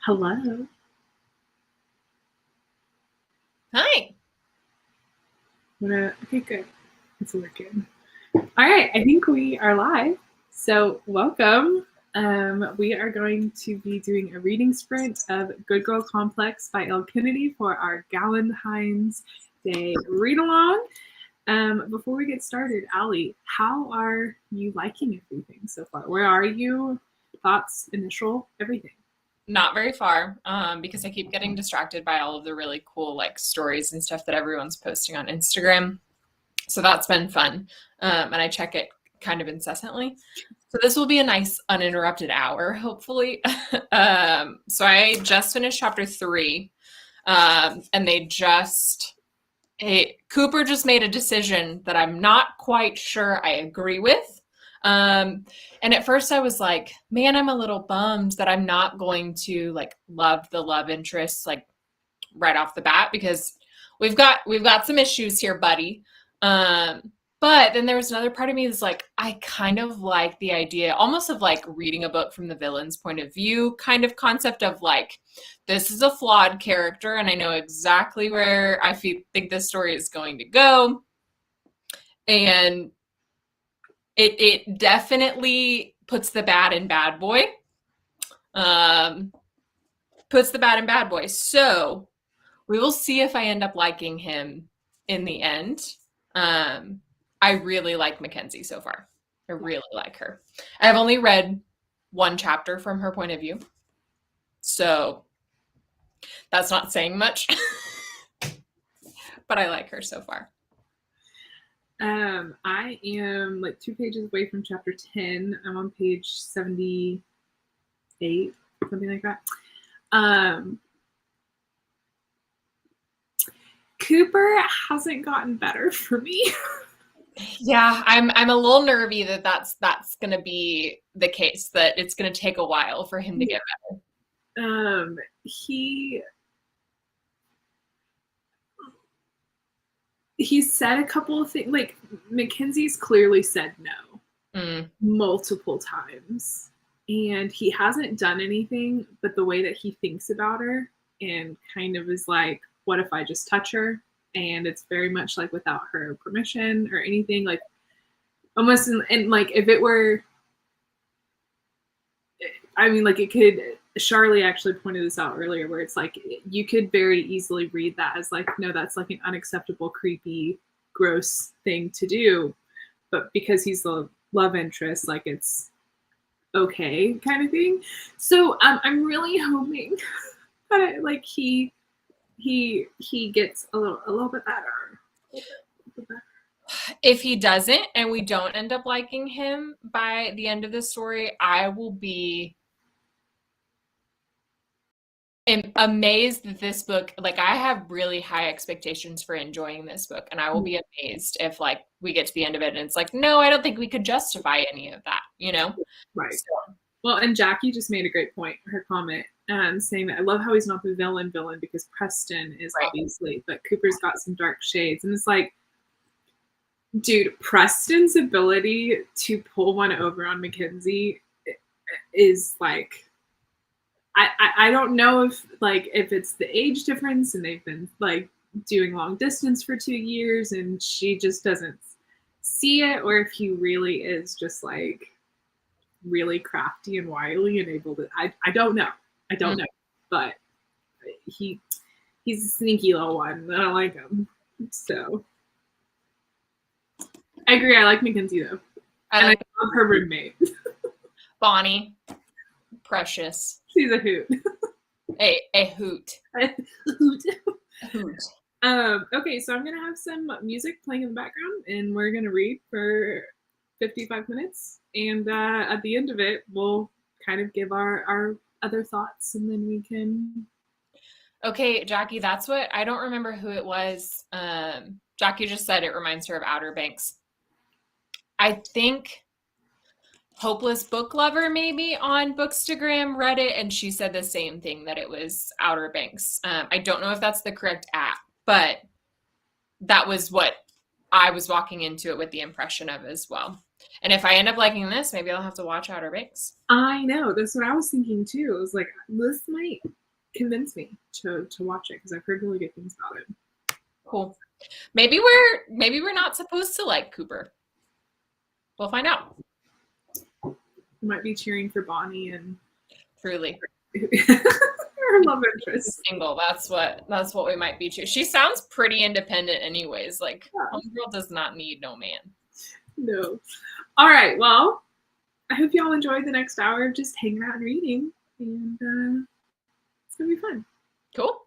Hello. Hi. Okay, good. It's working. All right, I think we are live. So welcome. We are going to be doing a reading sprint of Good Girl Complex by Elle Kennedy for our Galentine's Day read along. Before we get started, Allie, how are you liking everything so far? Where are you? Thoughts, initial, everything. Not very far, because I keep getting distracted by all of the really cool stories and stuff that everyone's posting on Instagram. So that's been fun. And I check it kind of incessantly. So this will be a nice uninterrupted hour, hopefully. So I just finished chapter 3. And Cooper just made a decision that I'm not quite sure I agree with. And at first I was like, man, I'm a little bummed that I'm not going to love the love interest right off the bat, because we've got some issues here, buddy. But then there was another part of me that's like, I kind of like the idea almost of reading a book from the villain's point of view kind of concept of this is a flawed character and I know exactly where I think this story is going to go. And it definitely puts the bad in bad boy. So we will see if I end up liking him in the end. I really like Mackenzie so far. I really like her. I've only read one chapter from her point of view, so that's not saying much. But I like her so far. I am 2 pages away from chapter 10. I'm on page 78, something like that. Cooper hasn't gotten better for me. Yeah, I'm a little nervy that's going to be the case, that it's going to take a while for him to get better. He said a couple of things, Mackenzie's clearly said no multiple times, and he hasn't done anything, but the way that he thinks about her and kind of is like, what if I just touch her? And it's very much without her permission or anything, almost and if it were, I mean, it could, Charlie actually pointed this out earlier, where it's you could very easily read that as no, that's an unacceptable, creepy, gross thing to do. But because he's the love interest, it's okay kind of thing. So I'm really hoping that he gets a little bit better. If he doesn't, and we don't end up liking him by the end of the story, I will be amazed that this book, I have really high expectations for enjoying this book, and I will be amazed if we get to the end of it and it's no, I don't think we could justify any of that, Right. So. Well, and Jackie just made a great point, her comment, saying that I love how he's not the villain because Preston is, right, obviously, but Cooper's got some dark shades. And it's dude, Preston's ability to pull one over on Mackenzie is I don't know if it's the age difference and they've been doing long distance for 2 years and she just doesn't see it, or if he really is just really crafty and wily and able to, I don't know. I don't know. But he's a sneaky little one. I don't like him. So I agree. I like Mackenzie though. I love her roommate. Bonnie. Precious. She's a hoot. A hoot. A hoot. A hoot. Okay, so I'm gonna have some music playing in the background, and we're gonna read for 55 minutes. And at the end of it, we'll kind of give our other thoughts, and then we can. Okay, Jackie, that's what I don't remember who it was. Jackie just said it reminds her of Outer Banks. I think Hopeless Book Lover maybe on Bookstagram read it, and she said the same thing, that it was Outer Banks. I don't know if that's the correct app, but that was what I was walking into it with the impression of as well. And if I end up liking this, maybe I'll have to watch Outer Banks. I know. That's what I was thinking too. It was like, this might convince me to watch it because I've heard really good things about it. Cool. Maybe we're not supposed to like Cooper. We'll find out. You might be cheering for Bonnie and Truly. her love interest. Single. That's what we might be cheering. She sounds pretty independent anyways. Like, homegirl does not need no man. No. All right. Well, I hope y'all enjoyed the next hour of just hanging out and reading. And it's going to be fun. Cool.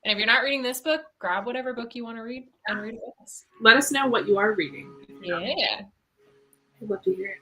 And if you're not reading this book, grab whatever book you want to read and read it with us. Let us know what you are reading. Yeah. I'd love to hear it.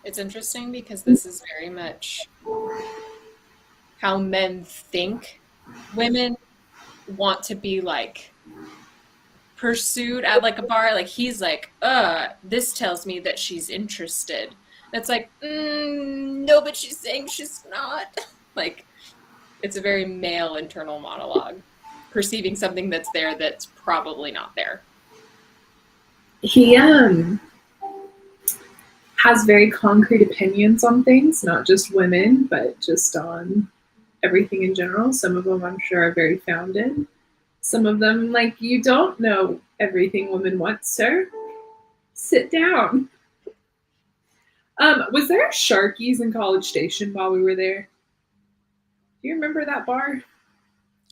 It's interesting because this is very much how men think women want to be like pursued at like a bar, like he's like, this tells me that she's interested. It's like, no, but she's saying she's not. Like, it's a very male internal monologue, perceiving something that's there that's probably not there. He has very concrete opinions on things, not just women, but just on everything in general. Some of them I'm sure are very founded. Some of them, like, you don't know everything women want, sir. Sit down. Was there a Sharky's in College Station while we were there? Do you remember that bar?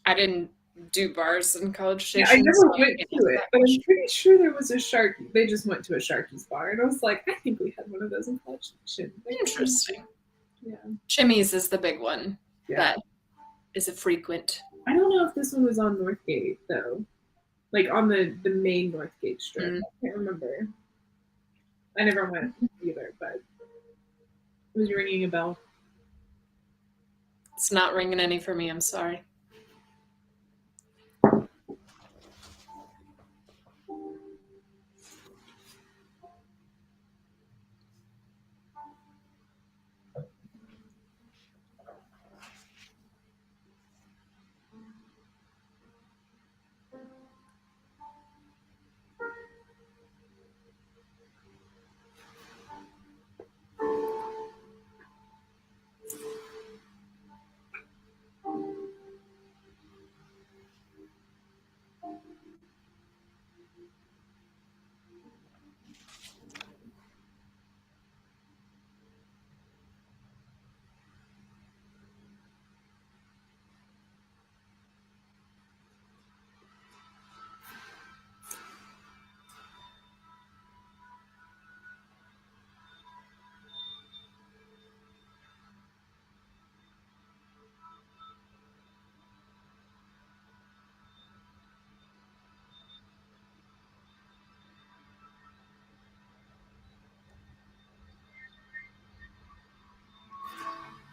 I didn't do bars in College Yeah, Station. I never so went to it, but I'm pretty sure there was a Sharky. They just went to a Sharky's bar, and I was like, I think we had one of those in College Station. Interesting. Yeah. Chimmy's is the big one. Yeah. That is a frequent. I don't know if this one was on Northgate though, like on the main Northgate strip. I can't remember. I never went either, but it was ringing a bell. It's not ringing any for me. I'm sorry.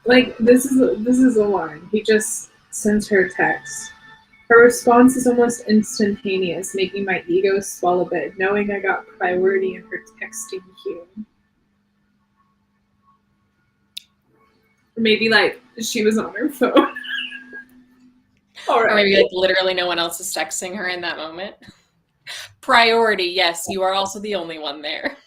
Like this is a line. He just sends her a text. Her response is almost instantaneous, making my ego swell a bit, knowing I got priority in her texting queue. Or maybe like she was on her phone. Or maybe like literally no one else is texting her in that moment. Priority, yes, you are also the only one there.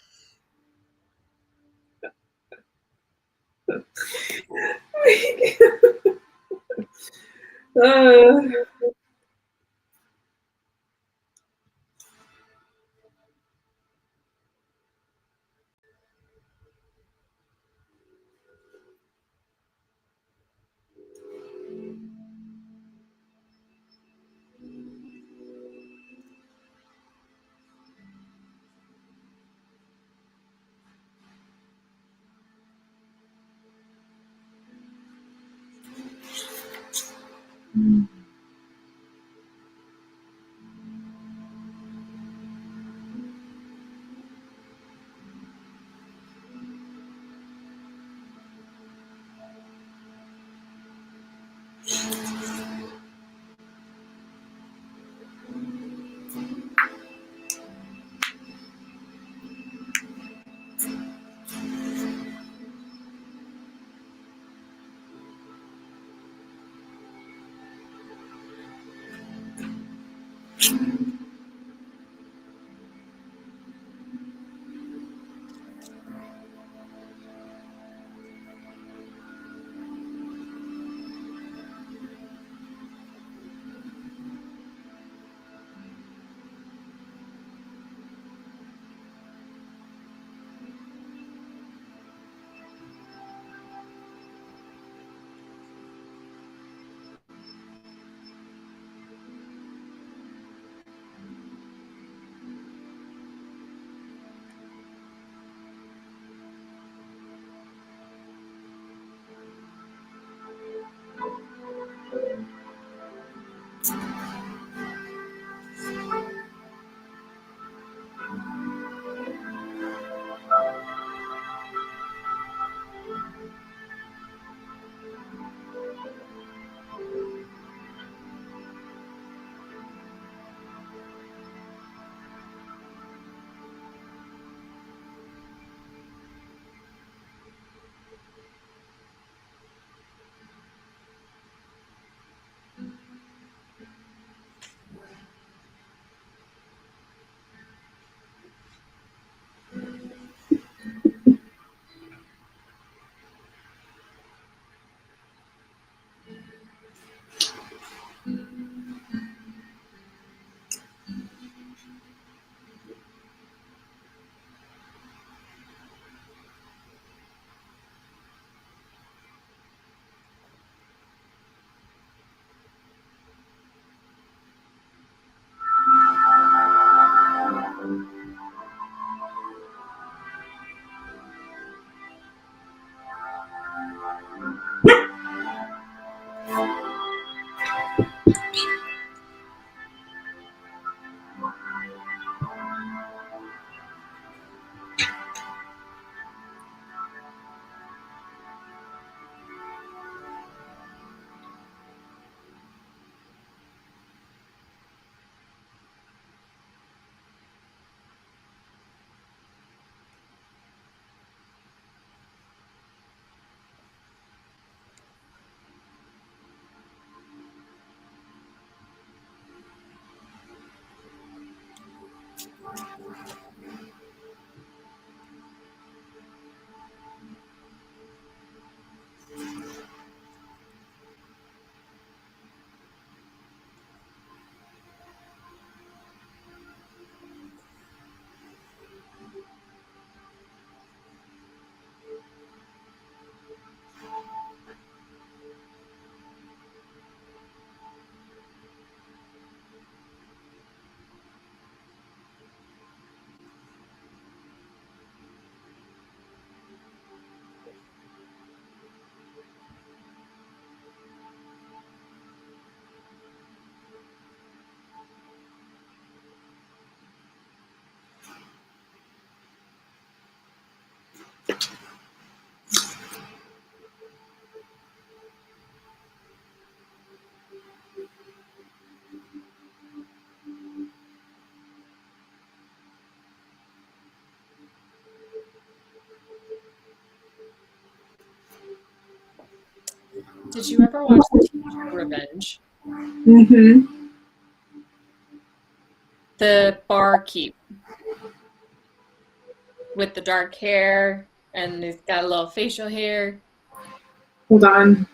Did you ever watch the TV show Revenge? Mm-hmm. The barkeep with the dark hair and he's got a little facial hair. Hold on.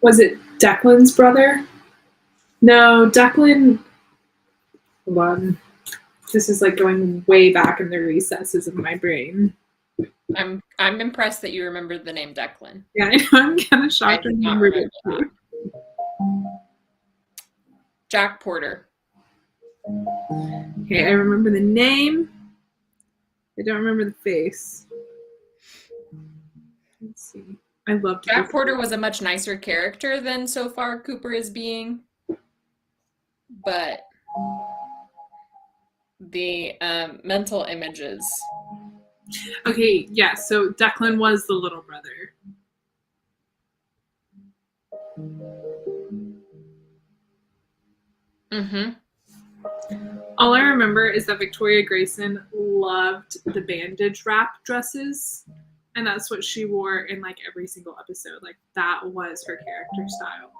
Was it Declan's brother? No, Declan. Hold on. This is like going way back in the recesses of my brain. I'm impressed that you remembered the name Declan. Yeah, I know. I'm kind of shocked. I did not remember that. Jack Porter. Okay, I remember the name. I don't remember the face. Let's see. I loved Jack Porter was a much nicer character than so far Cooper is being, but the mental images. Okay, yeah, so Declan was the little brother. Mm-hmm. All I remember is that Victoria Grayson loved the bandage wrap dresses, and that's what she wore in like every single episode. Like that was her character style.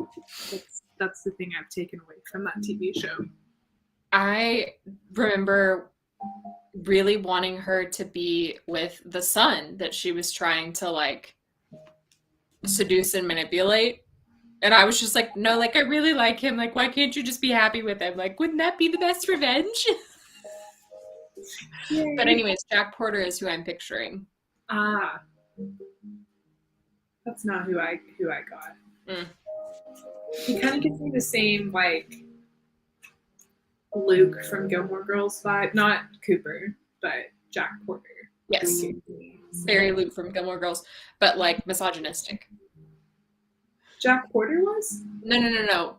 That's the thing I've taken away from that TV show. I remember really wanting her to be with the son that she was trying to like seduce and manipulate. And I was just like, no, like I really like him. Like, why can't you just be happy with him? Like, wouldn't that be the best revenge? But anyways, Jack Porter is who I'm picturing. Ah. That's not who I got. Mm. He kind of gives me the same like Luke from Gilmore Girls vibe. Not Cooper, but Jack Porter. Yes. Very Luke from Gilmore Girls, but like misogynistic. Jack Porter was? No.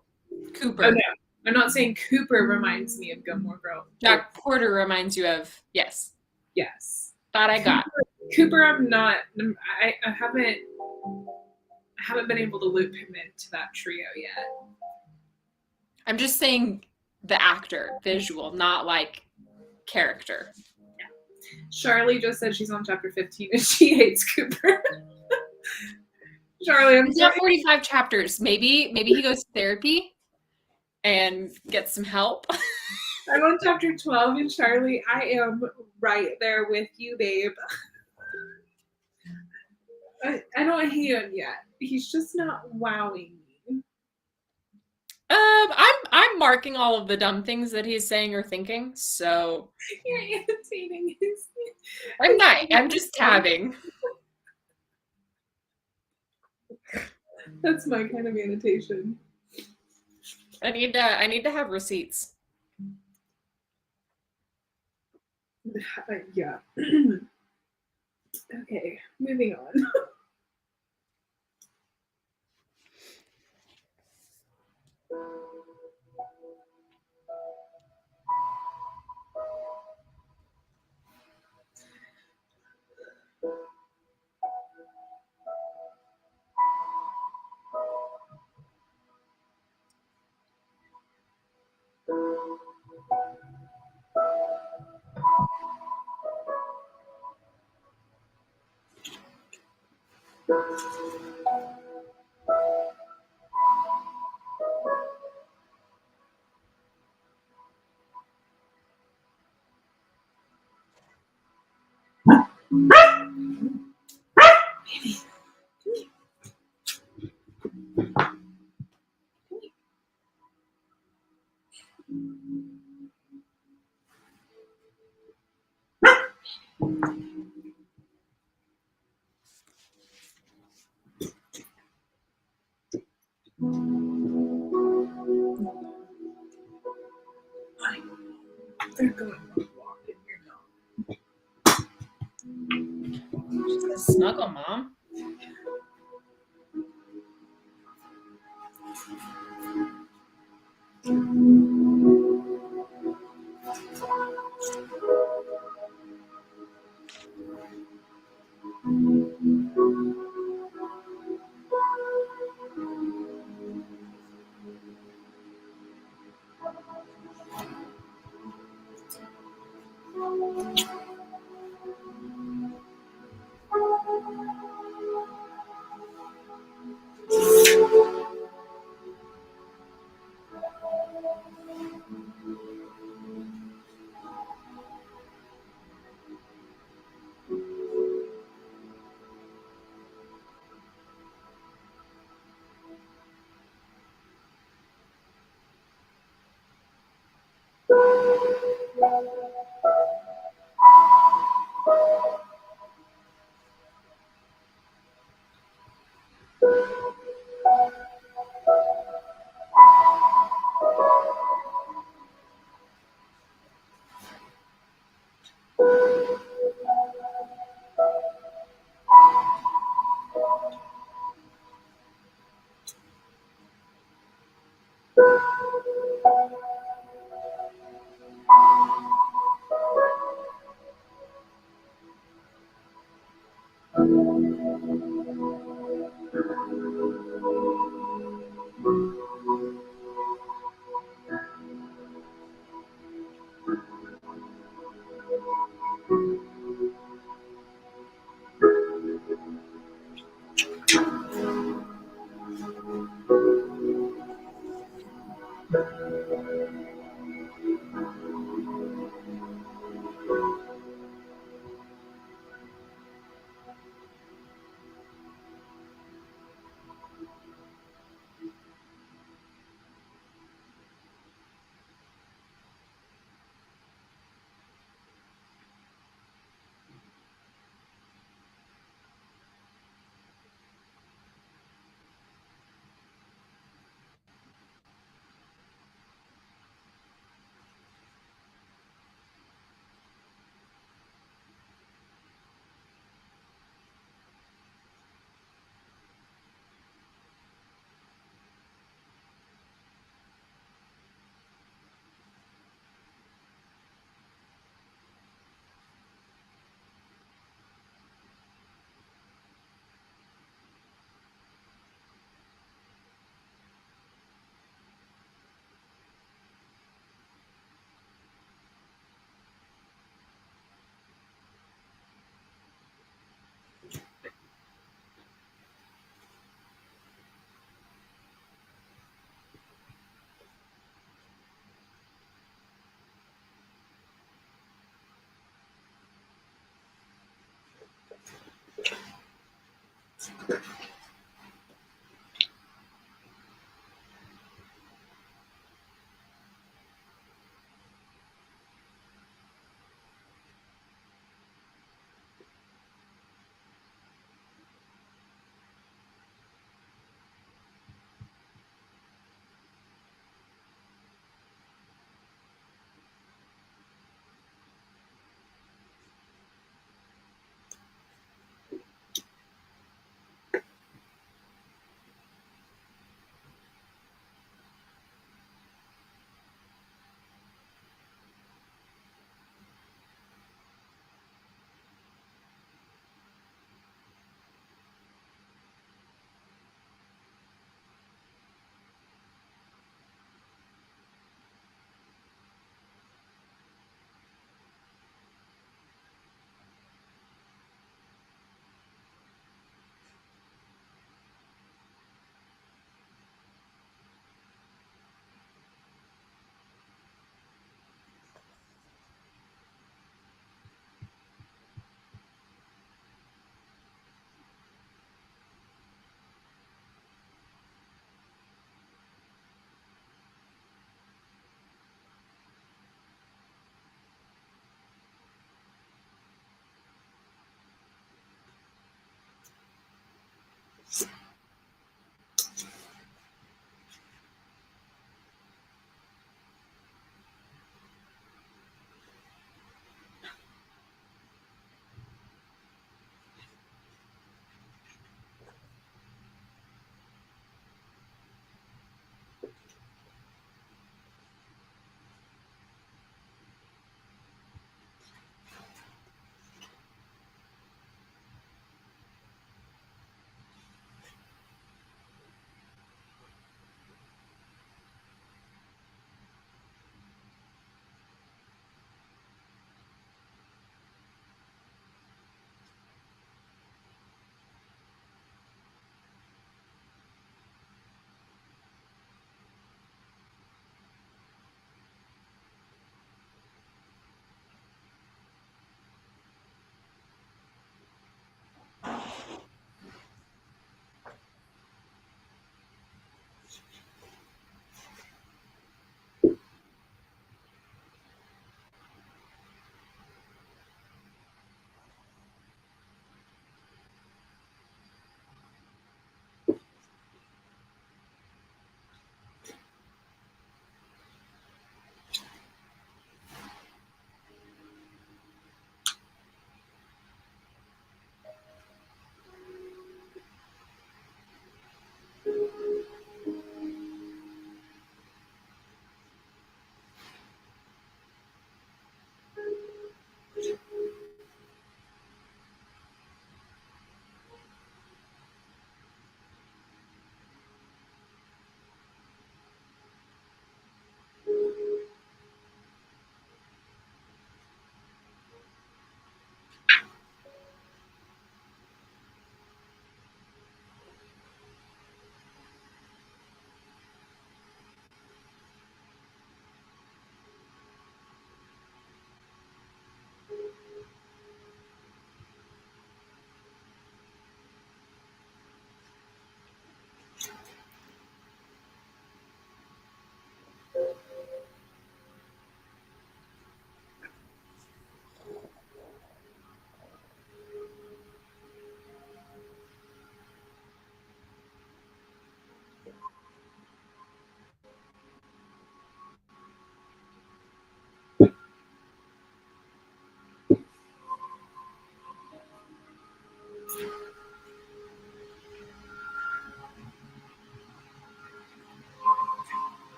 Cooper. Oh no. I'm not saying Cooper reminds me of Gilmore Girls. Jack Porter reminds you of, yes. Yes. That I got. Cooper, I'm not. I haven't been able to loop him into that trio yet. I'm just saying the actor, visual, not like character. Yeah. Charlie just said she's on chapter 15 and she hates Cooper. Charlie, I'm It's sorry. not 45 chapters. Maybe he goes to therapy and gets some help. I'm on chapter 12, and Charlie, I am right there with you, babe. I don't hate him yet. He's just not wowing me. I'm marking all of the dumb things that he's saying or thinking, so You're annotating his. I'm not. I'm just tabbing. That's my kind of annotation. I need to have receipts. Yeah. Okay, moving on. They're going on a walk in here now. She's a snuggle mom.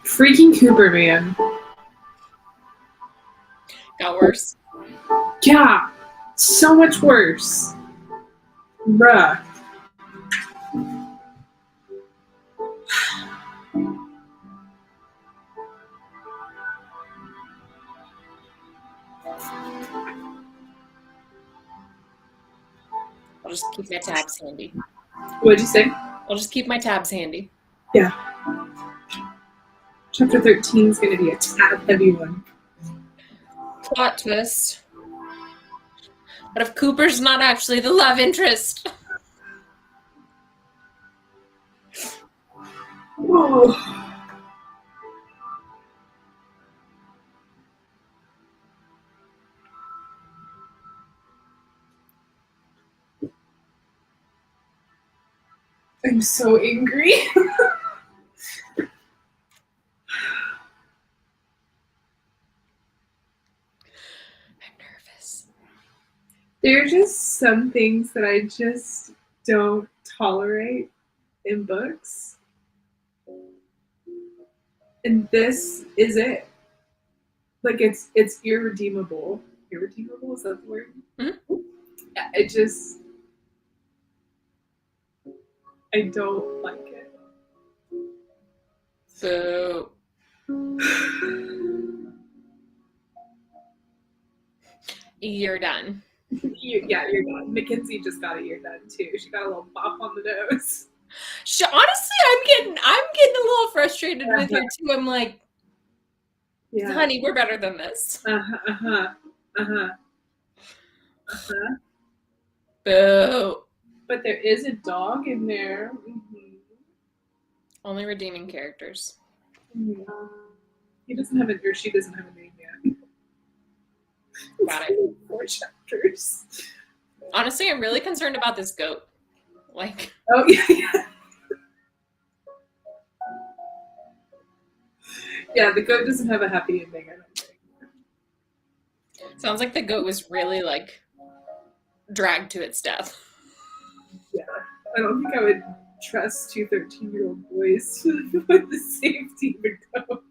Freaking Cooper, man. Got worse. Yeah, so much worse. Bruh. I'll just keep my tabs handy. What'd you say? I'll just keep my tabs handy. Yeah. Chapter 13 is going to be a tab heavy one. Plot twist. But if Cooper's not actually the love interest? Whoa. I'm so angry. I'm nervous. There are just some things that I just don't tolerate in books. And this is it. Like it's irredeemable. Irredeemable, is that the word? Mm-hmm. Yeah, I don't like it. So you're done. You're done. Mackenzie just got a year done too. She got a little pop on the nose. Honestly, I'm getting a little frustrated with her too. I'm like, Yeah. honey, we're better than this. Boo. But there is a dog in there. Mm-hmm. Only redeeming characters. Yeah. He doesn't have or she doesn't have a name yet. Got it. 4 chapters. Honestly, I'm really concerned about this goat. Like, oh yeah. Yeah, the goat doesn't have a happy ending, I don't think. Sounds like the goat was really like dragged to its death. Yeah. I don't think I would trust 2 13-year-old boys with the safety of a goat.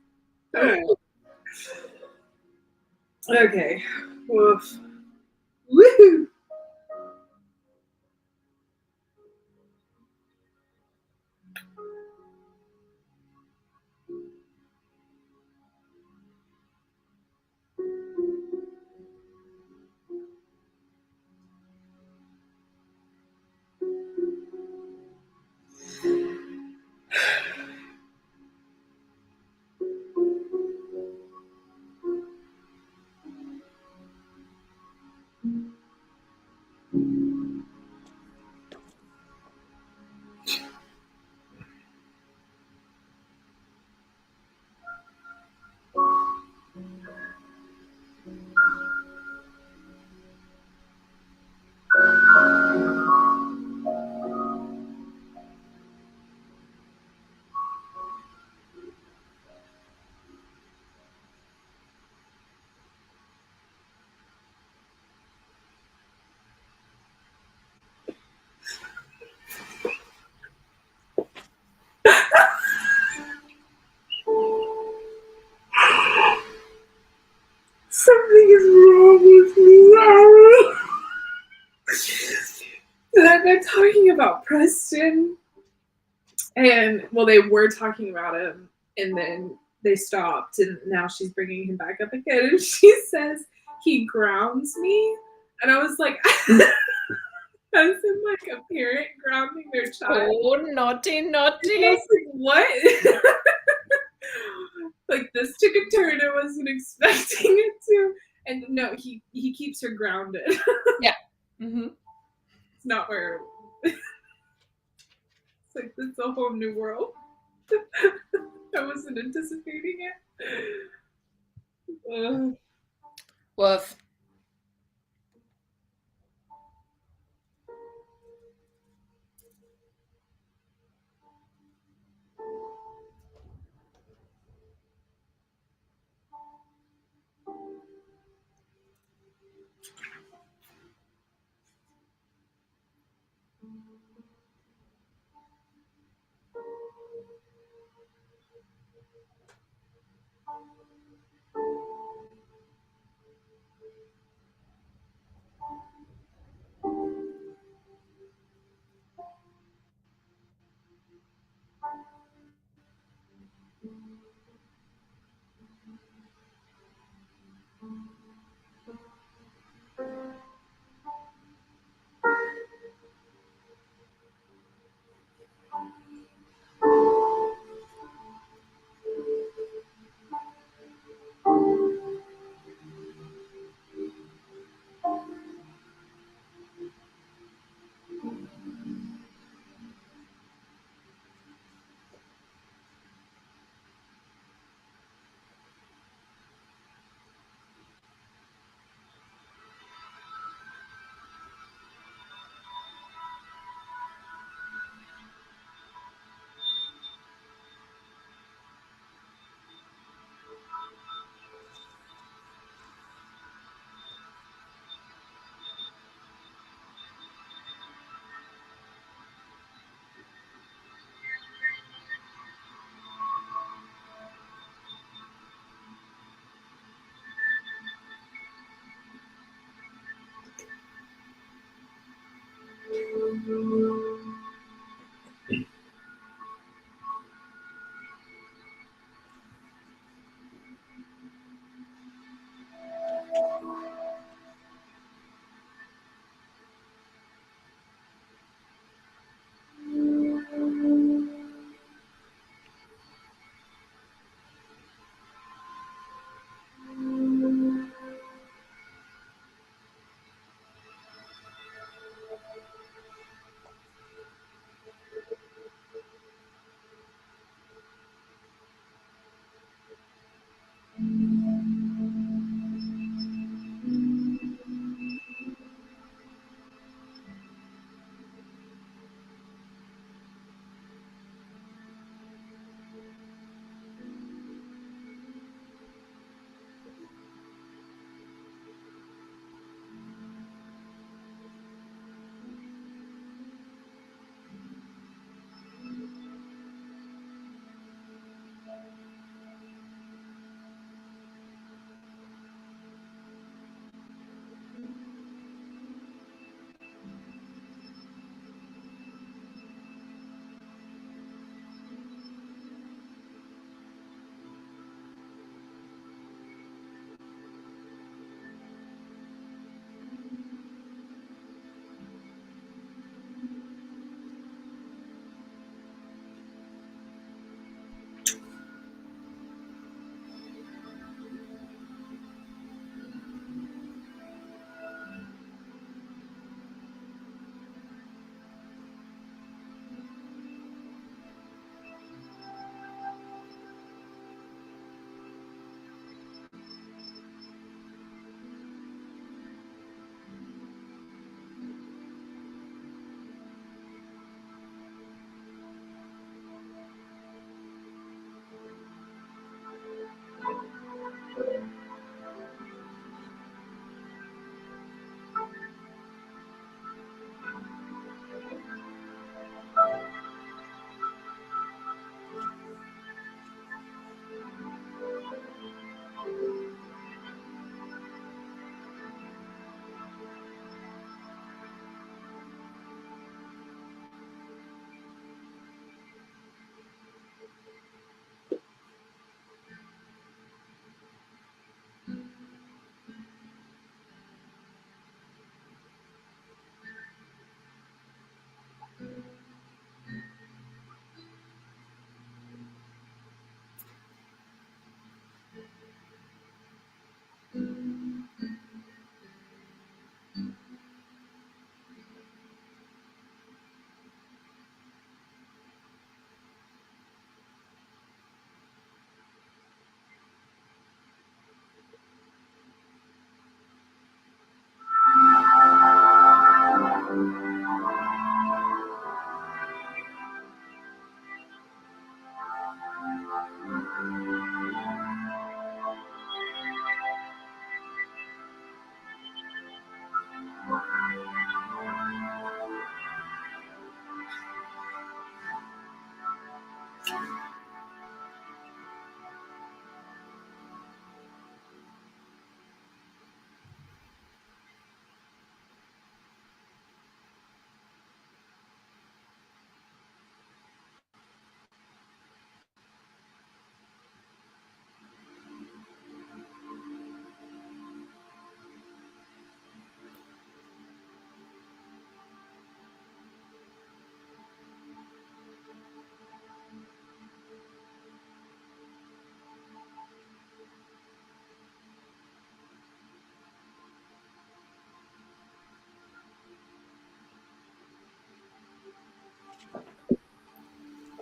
Oh. Okay. Woof. Woohoo! about Preston. And well, they were talking about him, and then they stopped, and now she's bringing him back up again, and she says he grounds me, and I was like, as in like a parent grounding their child. Oh, naughty, I naughty. was like, what? Like this took a turn I wasn't expecting it to. And no, he keeps her grounded. Yeah. Mm-hmm. It's not where. It's like it's a whole new world. I wasn't anticipating it. Woof.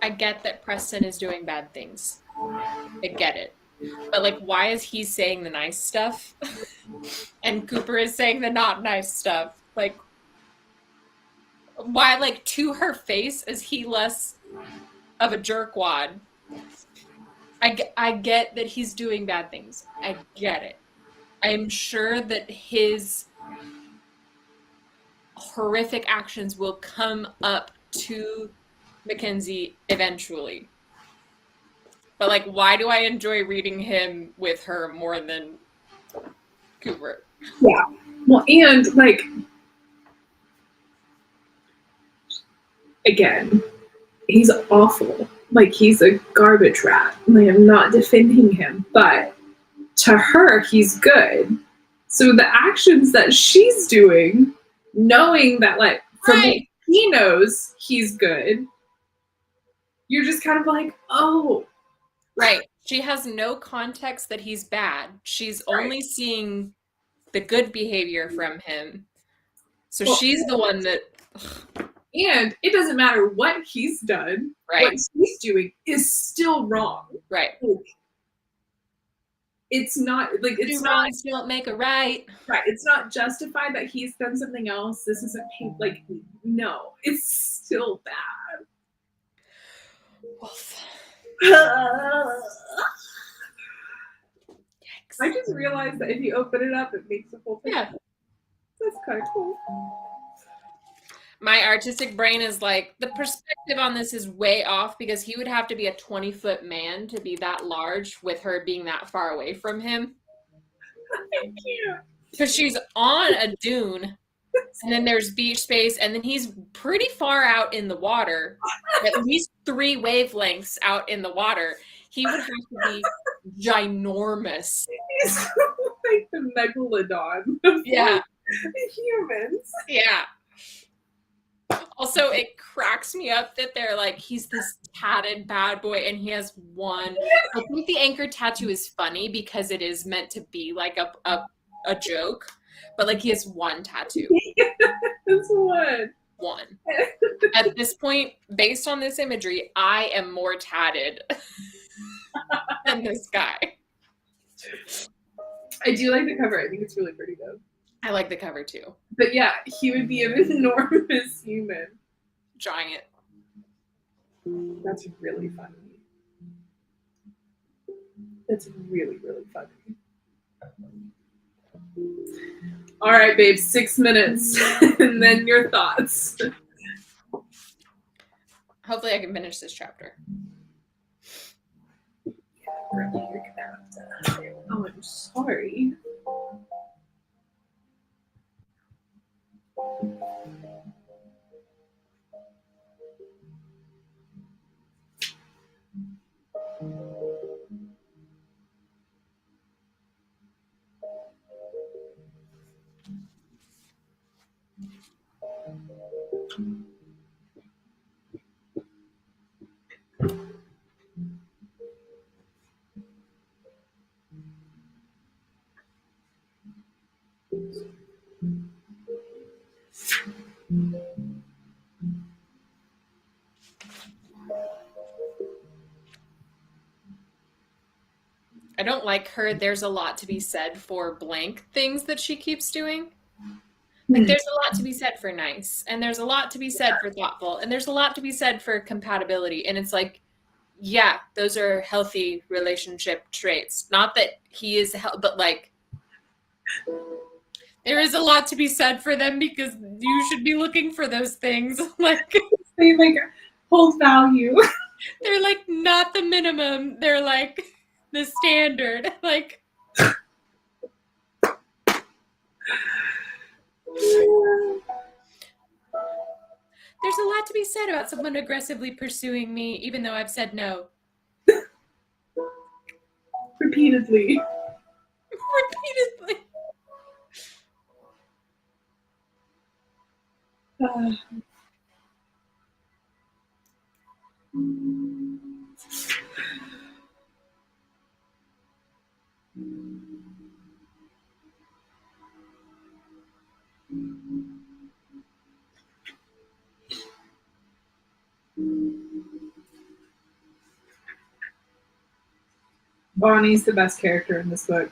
I get that Preston is doing bad things. I get it. But like, why is he saying the nice stuff and Cooper is saying the not nice stuff? Like, why, like, to her face is he less of a jerkwad? I get that he's doing bad things. I get it. I am sure that his horrific actions will come up to Mackenzie eventually. But like, why do I enjoy reading him with her more than Cooper? Yeah. Well, and like, again, he's awful. Like, he's a garbage rat. Like, I'm not defending him, but to her, he's good. So the actions that she's doing, knowing that, like, from what he knows he's good, you're just kind of like, oh. Right. She has no context that he's bad. She's only seeing the good behavior from him. So she's the one that... And it doesn't matter what he's done. Right. What she's doing is still wrong. Right. It's not like it's not. Wrongs don't make a right. Right. It's not justified that he's done something else. This isn't like, no, it's still bad. I just realized that if you open it up, it makes a whole thing. Yeah. That's kind of cool. My artistic brain is like, the perspective on this is way off because he would have to be a 20-foot man to be that large with her being that far away from him. Thank you. Because she's on a dune, and then there's beach space, and then he's pretty far out in the water, at least 3 wavelengths out in the water. He would have to be ginormous. He's like the megalodon of humans. Yeah. Also, it cracks me up that they're like, he's this tatted bad boy and he has one. I think the anchor tattoo is funny because it is meant to be like a joke, but like he has one tattoo. That's one. One. At this point, based on this imagery, I am more tatted than this guy. I do like the cover. I think it's really pretty though. I like the cover too. But yeah, he would be an enormous human. Giant. That's really funny. That's really, really funny. All right, babe, 6 minutes. And then your thoughts. Hopefully I can finish this chapter. Yeah, girl, you're gonna have to. Oh, I'm sorry. I don't like her. There's a lot to be said for blank things that she keeps doing. Like, there's a lot to be said for nice, and there's a lot to be said for thoughtful, and there's a lot to be said for compatibility. And it's like, yeah, those are healthy relationship traits. Not that he is, but like, there is a lot to be said for them because you should be looking for those things. Like, they like hold value. They're like not the minimum. They're like the standard. Like, there's a lot to be said about someone aggressively pursuing me, even though I've said no. Repeatedly. Repeatedly. Bonnie's the best character in this book.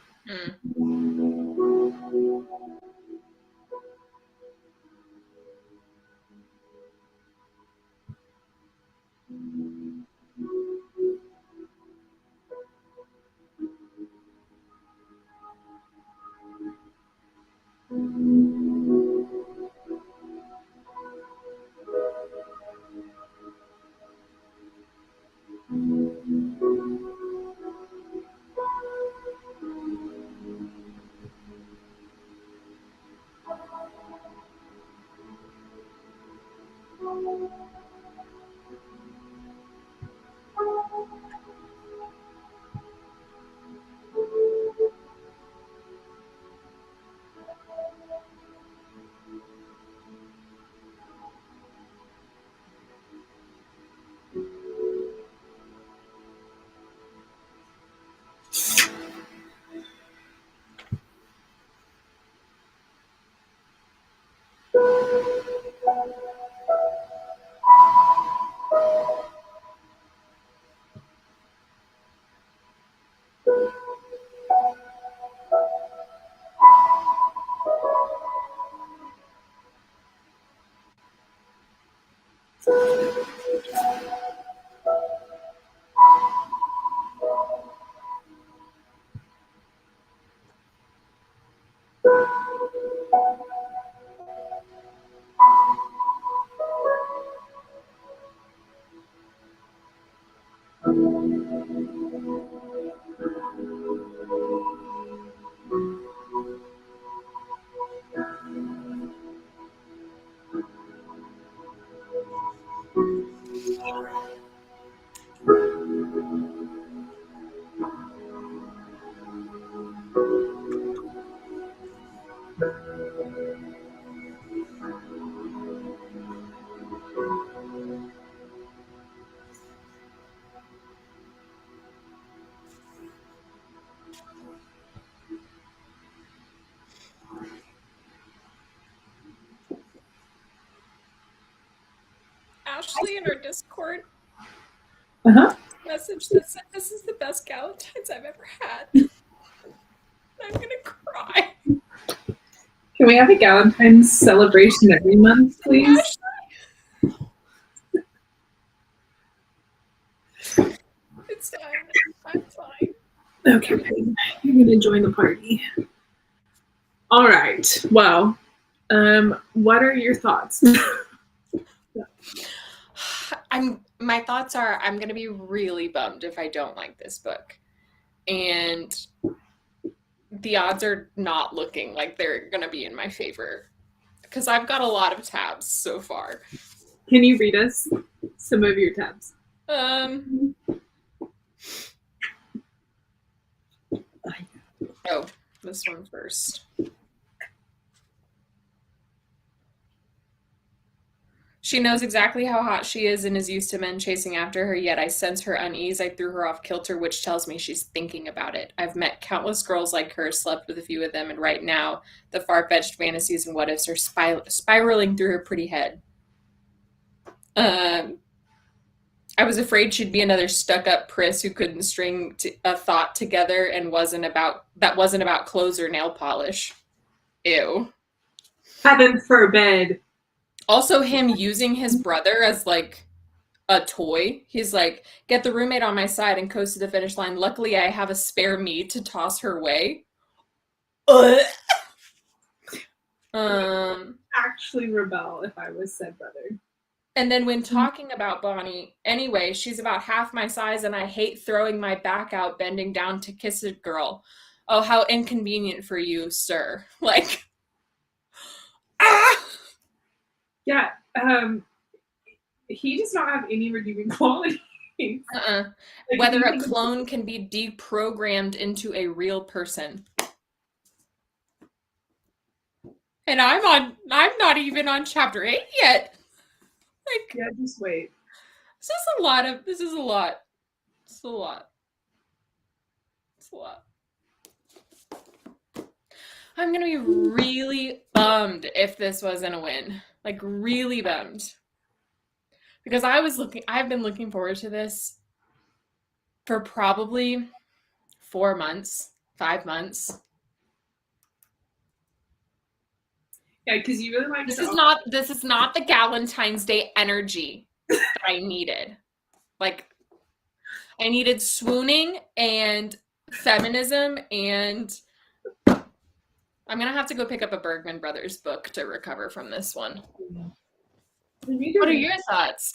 Ashley in our Discord message that said, "This is the best Galentines I've ever had." I'm gonna cry. Can we have a Galentine's celebration every month, please? It's fine. I'm fine. Okay, you're gonna join the party. All right. Well, what are your thoughts? My thoughts are I'm gonna be really bummed if I don't like this book. And the odds are not looking like they're gonna be in my favor. Because I've got a lot of tabs so far. Can you read us some of your tabs? Oh, this one first. She knows exactly how hot she is and is used to men chasing after her, yet I sense her unease. I threw her off kilter, which tells me she's thinking about it. I've met countless girls like her, slept with a few of them, and right now, the far-fetched fantasies and what-ifs are spiraling through her pretty head. I was afraid she'd be another stuck-up priss who couldn't string a thought together and wasn't about clothes or nail polish. Ew. Heaven forbid. Also, him using his brother as, like, a toy. He's like, get the roommate on my side and coast to the finish line. Luckily, I have a spare me to toss her way. Actually rebel if I was said brother. And then when talking about Bonnie, anyway, she's about half my size and I hate throwing my back out bending down to kiss a girl. Oh, how inconvenient for you, sir. Like, Yeah, he does not have any redeeming qualities. Like, whether a clone can be deprogrammed into a real person. And I'm not even on chapter 8 yet. Like, yeah, just wait. This is a lot. It's a lot. I'm gonna be really bummed if this wasn't a win. Like, really bummed. Because I've been looking forward to this for probably 4 months, 5 months. Yeah, because you really like this is not the Galentine's Day energy that I needed. Like, I needed swooning and feminism, and I'm gonna have to go pick up a Bergman Brothers book to recover from this one. What are your thoughts?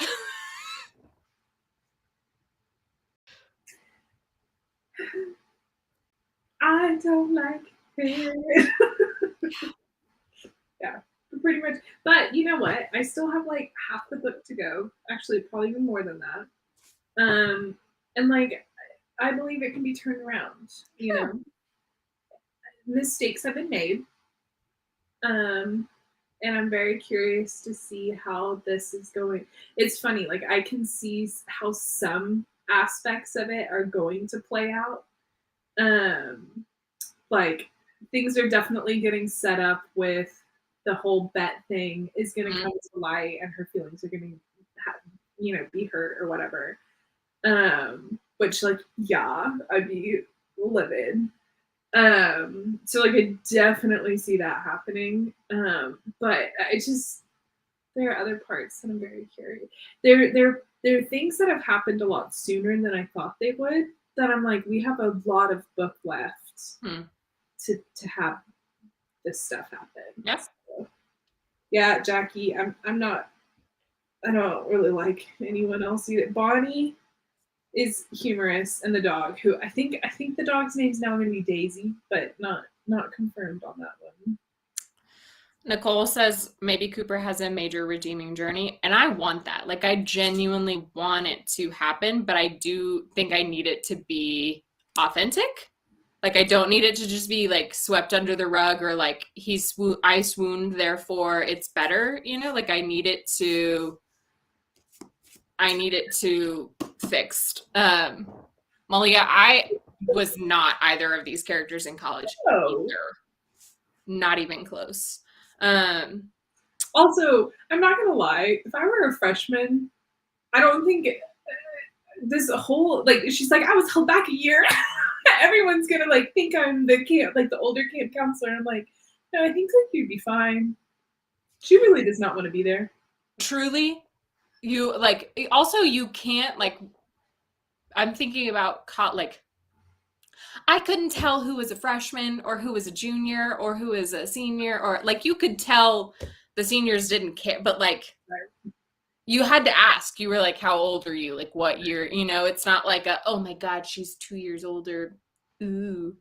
I don't like it. Yeah, pretty much. But you know what? I still have like half the book to go. Actually, probably even more than that. And like, I believe it can be turned around. You know, mistakes have been made. And I'm very curious to see how this is going. It's funny, like I can see how some aspects of it are going to play out. Like things are definitely getting set up with the whole bet thing is going to come to light, and her feelings are going to, be hurt or whatever. Which like, yeah, I'd be livid. So like I definitely see that happening. But I just, there are other parts that I'm very curious. There are things that have happened a lot sooner than I thought they would, that I'm like, we have a lot of book left to have this stuff happen. Yes. So, yeah, Jackie, I don't really like anyone else either. Bonnie is humorous, and the dog, who I think the dog's name's now going to be Daisy, but not confirmed on that one. Nicole says maybe Cooper has a major redeeming journey, and I want that. Like, I genuinely want it to happen, but I do think I need it to be authentic. Like, I don't need it to just be like swept under the rug, or like I swooned, therefore it's better. Like I need it to fixed. Malia, I was not either of these characters in college. Oh. Either. Not even close. Also, I'm not gonna lie, if I were a freshman, I don't think this whole, like, she's like, I was held back a year. Everyone's gonna like think I'm the older camp counselor. I'm like, no, I think like you'd be fine. She really does not want to be there. Truly, you like. Also, you can't like. I'm thinking about like. I couldn't tell who was a freshman or who was a junior or who was a senior, or like you could tell the seniors didn't care, but like you had to ask. You were like, how old are you? Like what year? It's not like oh my God, she's 2 years older. Ooh.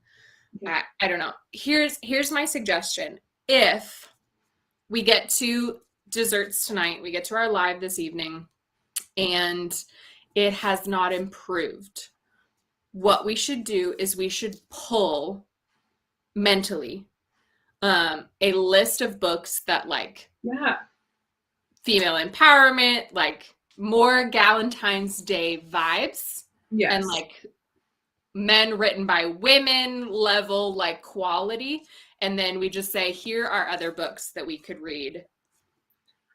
Yeah. I don't know. Here's my suggestion. If we get to desserts tonight, we get to our live this evening, and it has not improved, what we should do is we should pull mentally a list of books that like female empowerment, like more Galentine's Day vibes, and like men written by women level like quality, and then we just say, here are other books that we could read.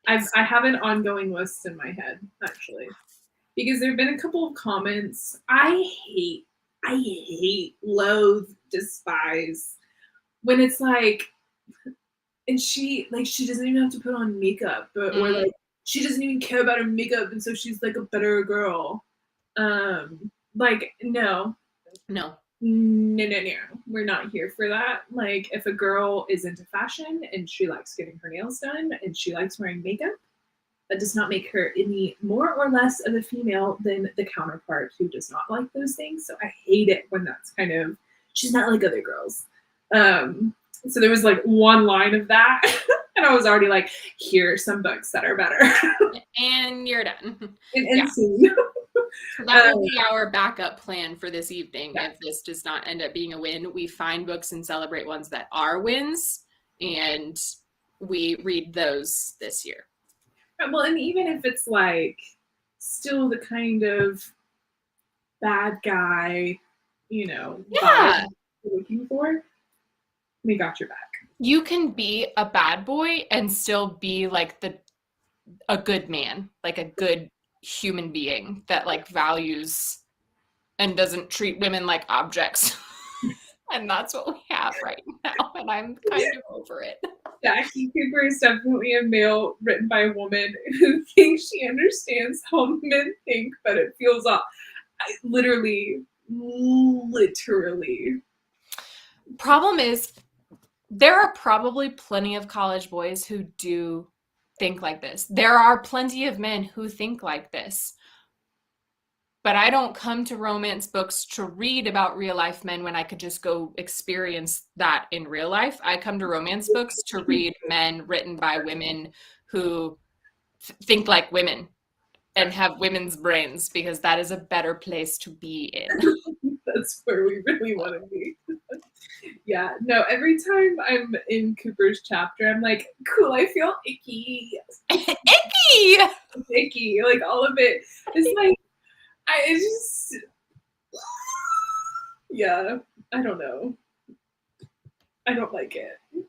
I have an ongoing list in my head, actually. Because there have been a couple of comments. I hate, loathe, despise when it's like, and she doesn't even have to put on makeup, or like she doesn't even care about her makeup, and so she's like a better girl. Like no, we're not here for that. Like if a girl is into fashion and she likes getting her nails done and she likes wearing makeup, that does not make her any more or less of a female than the counterpart who does not like those things. So I hate it when that's kind of, she's not like other girls. So there was like one line of that, and I was already like, here are some books that are better. And you're done. And soon. So that will be our backup plan for this evening. Yeah. If this does not end up being a win, we find books and celebrate ones that are wins, and we read those this year. Well, and even if it's like still the kind of bad guy, vibe you're looking for, we got your back. You can be a bad boy and still be like a good man, like a good human being that like values and doesn't treat women like objects. And that's what we have right now. And I'm kind of over it. Jackie Cooper is definitely a male written by a woman who thinks she understands how men think, but it feels off. Literally. Problem is, there are probably plenty of college boys who do think like this. There are plenty of men who think like this. But I don't come to romance books to read about real life men when I could just go experience that in real life. I come to romance books to read men written by women who think like women and have women's brains, because that is a better place to be in. That's where we really want to be. Yeah, no, every time I'm in Cooper's chapter, I'm like, cool, I feel icky. Icky! Icky. Like, all of it. It's like, it's just, yeah, I don't know. I don't like it. Yeah,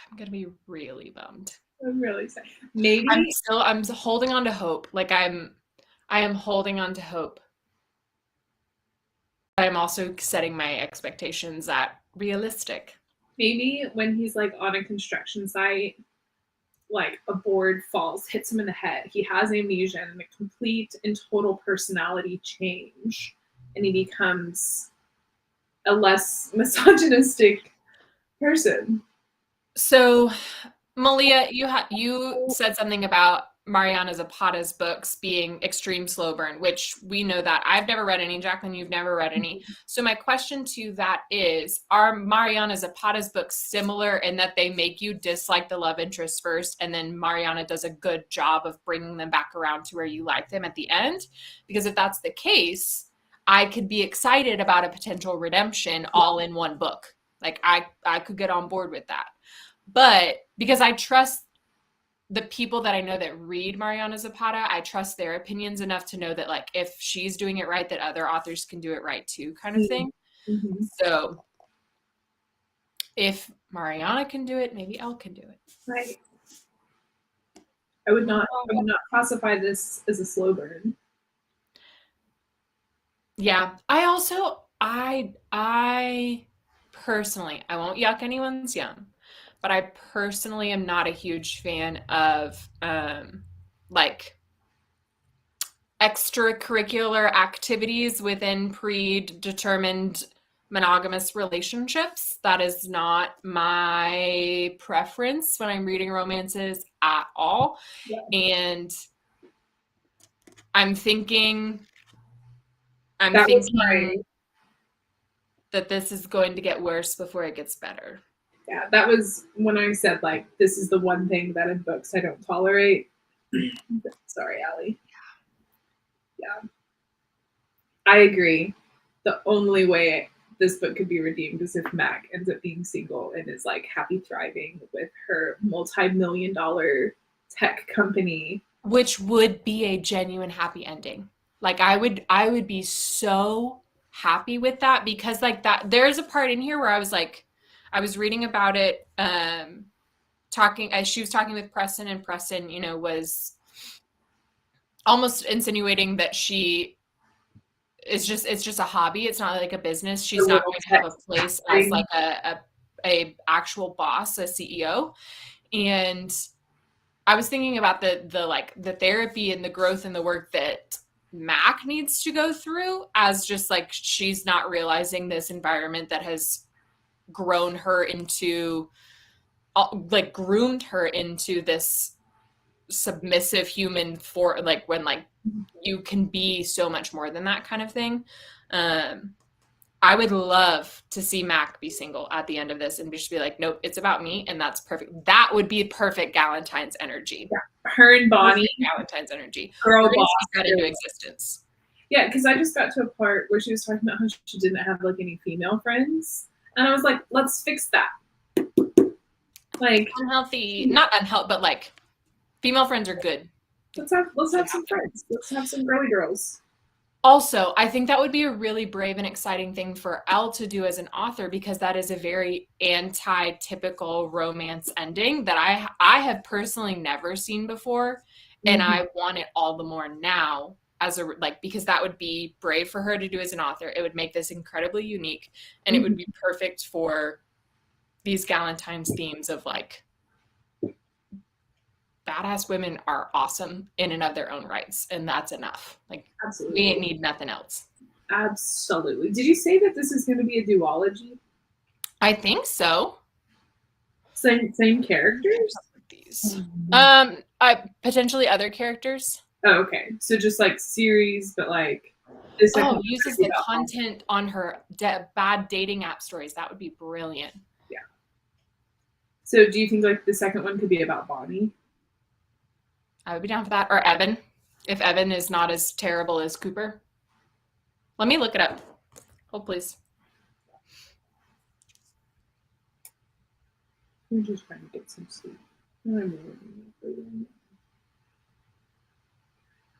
I'm going to be really bummed. I'm really sad. Maybe. I'm holding on to hope. Like, I am holding on to hope. I'm also setting my expectations at realistic. Maybe when he's like on a construction site, like a board falls, hits him in the head, he has amnesia and a complete and total personality change, and he becomes a less misogynistic person. So, Malia, you said something about Mariana Zapata's books being extreme slow burn, which we know that. I've never read any. Jacqueline, you've never read any. So my question to that is, are Mariana Zapata's books similar in that they make you dislike the love interest first, and then Mariana does a good job of bringing them back around to where you like them at the end? Because if that's the case, I could be excited about a potential redemption all in one book. Like, I could get on board with that. But because I trust the people that I know that read Mariana Zapata, I trust their opinions enough to know that, like, if she's doing it right, that other authors can do it right too, kind of thing. Mm-hmm. So if Mariana can do it, maybe Elle can do it. Right. I would not classify this as a slow burn. Yeah. I personally, I won't yuck anyone's yum, but I personally am not a huge fan of like extracurricular activities within predetermined monogamous relationships. That is not my preference when I'm reading romances at all. Yeah. And I'm thinking that this is going to get worse before it gets better. Yeah, that was when I said, like, this is the one thing that in books I don't tolerate. Sorry, Allie. Yeah. I agree. The only way this book could be redeemed is if Mac ends up being single and is, like, happy thriving with her multi-million-dollar tech company. Which would be a genuine happy ending. Like, I would be so happy with that, because, like, that there's a part in here where I was like, I was reading about it, she was talking with Preston, and Preston, was almost insinuating that it's just a hobby. It's not like a business. She's not going to have a place as like a actual boss, a CEO. And I was thinking about the therapy and the growth and the work that Mac needs to go through, as just like, she's not realizing this environment that has grown her into, like, groomed her into this submissive human, for like, when, like, you can be so much more than that kind of thing. I would love to see Mac be single at the end of this and just be like, nope, it's about me, and that's perfect. That would be perfect Galentine's energy. Yeah. Her and Bonnie. Galentine's energy. Girl boss. Got into existence. Yeah, because I just got to a part where she was talking about how she didn't have, like, any female friends. And I was like, let's fix that. Like, unhealthy, not unhealthy, but, like, female friends are good. Let's have some friends. Let's have some girly girls. Also, I think that would be a really brave and exciting thing for Elle to do as an author, because that is a very anti-typical romance ending that I have personally never seen before. Mm-hmm. And I want it all the more now as a, like, because that would be brave for her to do as an author. It would make this incredibly unique, and it would be perfect for these Galentine's themes of like, badass women are awesome in and of their own rights, and that's enough. Like, Absolutely. we need nothing else. Absolutely. Did you say that this is going to be a duology? I think so. Same characters? These. Potentially other characters. Oh, okay. So just like series, but like this uses the content on her bad dating app stories. That would be brilliant. Yeah. So do you think like the second one could be about Bonnie? I would be down for that. Or Evan, if Evan is not as terrible as Cooper. Let me look it up. Hold, please. I'm just trying to get some sleep.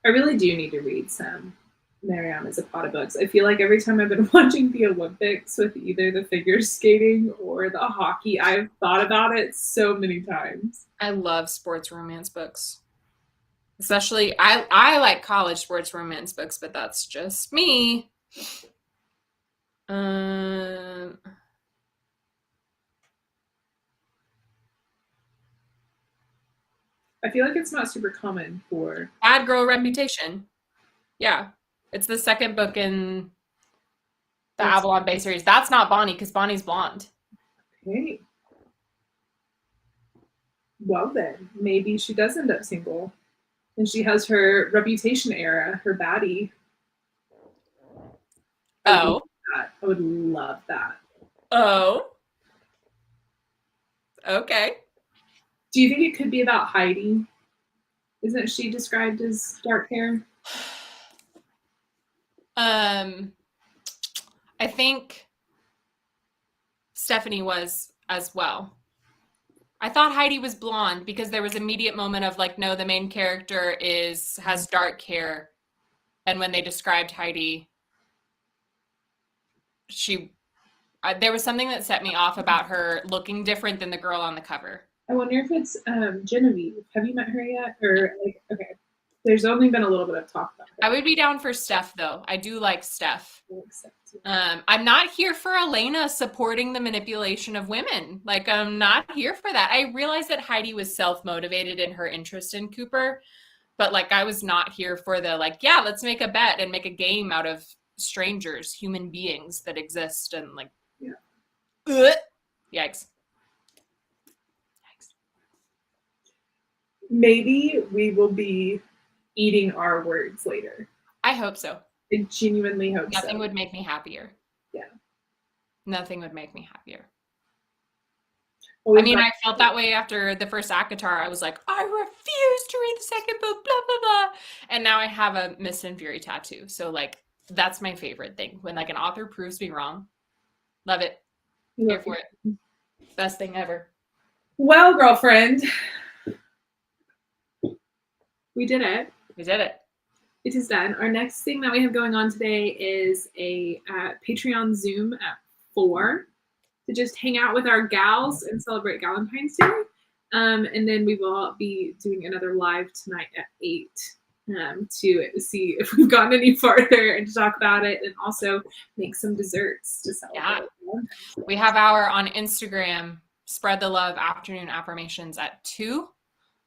I really do need to read some Mariana's Zapata books. I feel like every time I've been watching the Olympics with either the figure skating or the hockey, I've thought about it so many times. I love sports romance books. Especially, I like college sports romance books, but that's just me. I feel like it's not super common for Bad Girl Reputation. Yeah, it's the second book in the Avalon Bay series. That's not Bonnie, because Bonnie's blonde. Okay. Well then, maybe she does end up single. And she has her Reputation era, her baddie. Oh. I would love that. Oh. Okay. Do you think it could be about Heidi? Isn't she described as dark hair? I think Stephanie was as well. I thought Heidi was blonde because there was an immediate moment of like, no, the main character has dark hair. And when they described Heidi, there was something that set me off about her looking different than the girl on the cover. I wonder if it's Genevieve. Have you met her yet? Or like, okay, there's only been a little bit of talk about her. I would be down for Steph though. I do like Steph. I'm not here for Elena supporting the manipulation of women. Like, I'm not here for that. I realized that Heidi was self-motivated in her interest in Cooper, but like, I was not here for the like, yeah, let's make a bet and make a game out of strangers, human beings that exist, and like, yikes. Maybe we will be eating our words later. I hope so. I genuinely hope so. Nothing would make me happier. Yeah. Nothing would make me happier. Well, I mean, I felt that way after the first ACOTAR. I was like, I refuse to read the second book, blah, blah, blah. And now I have a Miss and Fury tattoo. So, like, that's my favorite thing. When, like, an author proves me wrong. Love it. Here for it. Best thing ever. Well, girlfriend. We did it. We did it. It is done. Our next thing that we have going on today is a Patreon Zoom at 4 to just hang out with our gals and celebrate Galentine's Day. And then we will be doing another live tonight at 8 to see if we've gotten any farther and to talk about it, and also make some desserts to celebrate. Yeah. We have our on Instagram, Spread the Love Afternoon Affirmations at 2.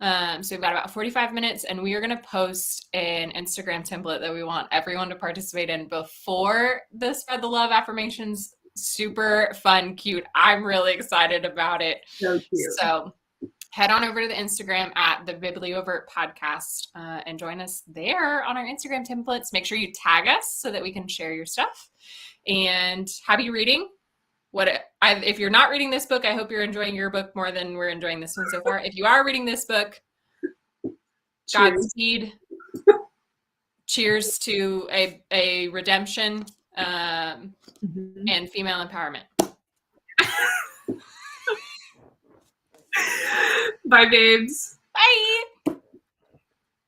So we've got about 45 minutes, and we are going to post an Instagram template that we want everyone to participate in before the Spread the Love Affirmations. Super fun, cute. I'm really excited about it. So cute. So head on over to the Instagram at the Bibliovertpodcast and join us there on our Instagram templates. Make sure you tag us so that we can share your stuff. And happy reading. If you're not reading this book, I hope you're enjoying your book more than we're enjoying this one so far. If you are reading this book, Godspeed. Cheers to a redemption and female empowerment. Bye, babes. Bye.